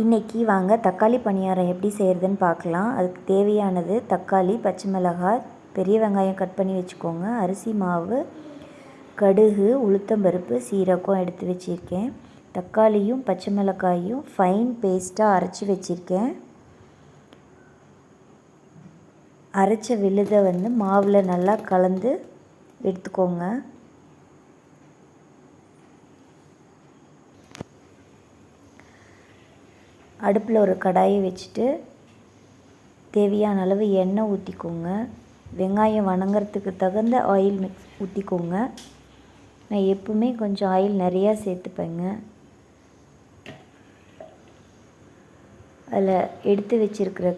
இன்றைக்கி வாங்க தக்காளி பணியாரம் எப்படி செய்கிறதுன்னு பார்க்கலாம். அதுக்கு தேவையானது தக்காளி, பச்சை மிளகாய், பெரிய வெங்காயம் கட் பண்ணி வச்சுக்கோங்க, அரிசி மாவு, கடுகு, உளுத்தம்பருப்பு, சீரகம் எடுத்து வச்சுருக்கேன். தக்காளியும் பச்சை மிளகாயும் ஃபைன் பேஸ்ட்டாக அரைச்சி வச்சுருக்கேன். அரைச்ச விழுதை மாவில் நல்லா கலந்து எடுத்துக்கோங்க. அடுப்பில் ஒரு கடாயை வச்சுட்டு தேவையான அளவு எண்ணெய் ஊற்றிக்கோங்க. வெங்காயம் வணங்கிறதுக்கு தகுந்த ஆயில் ஊற்றிக்கோங்க. நான் எப்பவுமே கொஞ்சம் ஆயில் நிறையா சேர்த்துப்பேங்க. அதில் எடுத்து வச்சுருக்கிற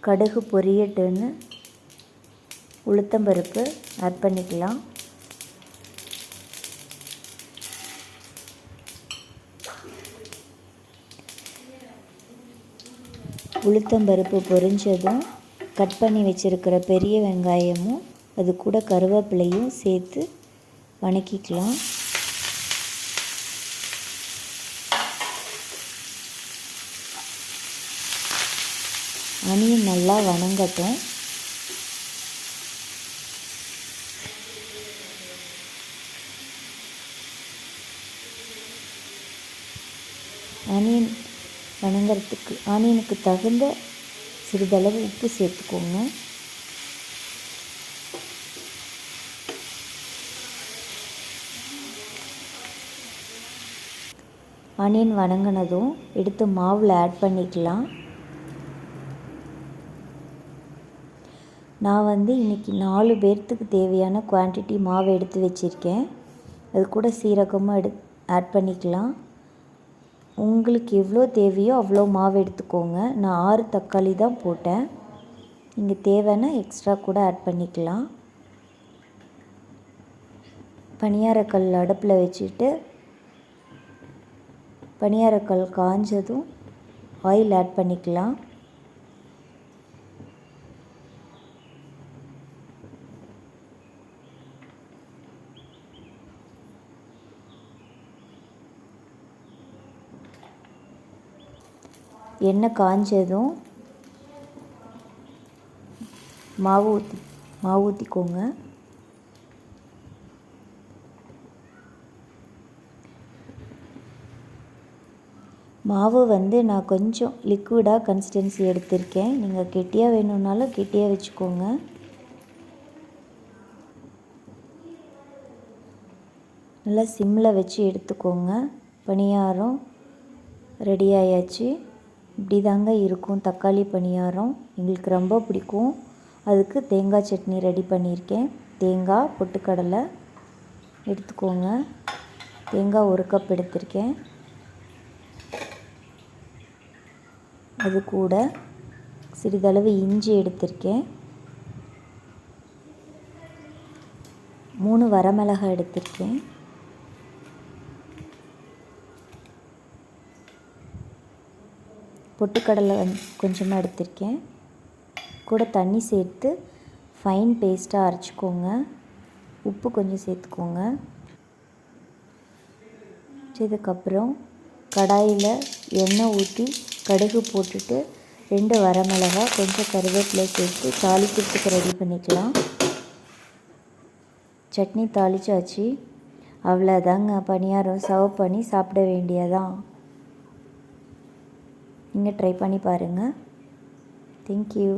கடுகு பொரியட்டுன்னு உளுத்தம்பருப்பு ஆட் பண்ணிக்கலாம். உளுத்தம்பருப்பு பொரிஞ்சதும் கட் பண்ணி வச்சுருக்கிற பெரிய வெங்காயமும் அது கூட கருவேப்பிலையும் சேர்த்து வணக்கிக்கலாம். ஆனியன் நல்லா வணங்கட்டும். ஆனியனுக்கு தகுந்த சிறிதளவு உப்பு சேர்த்துக்கோங்க. ஆனியன் வணங்கினதும் எடுத்து மாவில் ஆட் பண்ணிக்கலாம். நான் இன்றைக்கி 4 பேர்த்துக்கு தேவையான குவான்டிட்டி மாவு எடுத்து வச்சுருக்கேன். அது கூட சீரகமும் ஆட் பண்ணிக்கலாம். உங்களுக்கு எவ்வளோ தேவையோ அவ்வளோ மாவு எடுத்துக்கோங்க. நான் 6 தக்காளி தான் போட்டேன். நீங்கள் தேவைன்னா எக்ஸ்ட்ரா கூட ஆட் பண்ணிக்கலாம். பணியாரக்கல் அடுப்பில் வச்சுட்டு பணியாரக்கல் காஞ்சதும் ஆயில் ஆட் பண்ணிக்கலாம். எண்ணெய் காஞ்சதும் மாவு ஊற்றிக்கோங்க. மாவு நான் கொஞ்சம் லிக்விடாக கன்சிஸ்டன்சி எடுத்திருக்கேன். நீங்கள் கெட்டியாக வேணும்னாலும் கெட்டியாக வச்சுக்கோங்க. நல்லா சிம்மில் வச்சு எடுத்துக்கோங்க. பணியாரம் ரெடி ஆயாச்சு. இப்படி தாங்க இருக்கும் தக்காளி பணியாரம். எங்களுக்கு ரொம்ப பிடிக்கும். அதுக்கு தேங்காய் சட்னி ரெடி பண்ணியிருக்கேன். தேங்காய், பொட்டுக்கடலை எடுத்துக்கோங்க. தேங்காய் 1 கப் எடுத்திருக்கேன். அது கூட சிறிதளவு இஞ்சி எடுத்திருக்கேன். 3 வரமிளகாய் எடுத்திருக்கேன். பொட்டுக்கடலை கொஞ்சமாக எடுத்திருக்கேன். கூட தண்ணி சேர்த்து ஃபைன் பேஸ்ட்டாக அரைச்சிக்கோங்க. உப்பு கொஞ்சம் சேர்த்துக்கோங்க. இதுக்கப்புறம் கடாயில் எண்ணெய் ஊற்றி கடுகு போட்டுட்டு 2 வரமிளகாய், கொஞ்சம் கருவேப்பிலை சேர்த்து தாளிக்கிறதுக்கு ரெடி பண்ணிக்கலாம். சட்னி தாளிச்சாச்சு. அவ்வளோதாங்க, பணியாரம் சர்வ் பண்ணி சாப்பிட வேண்டியதான். நீங்கள் ட்ரை பண்ணி பாருங்கள். தேங்க்யூ.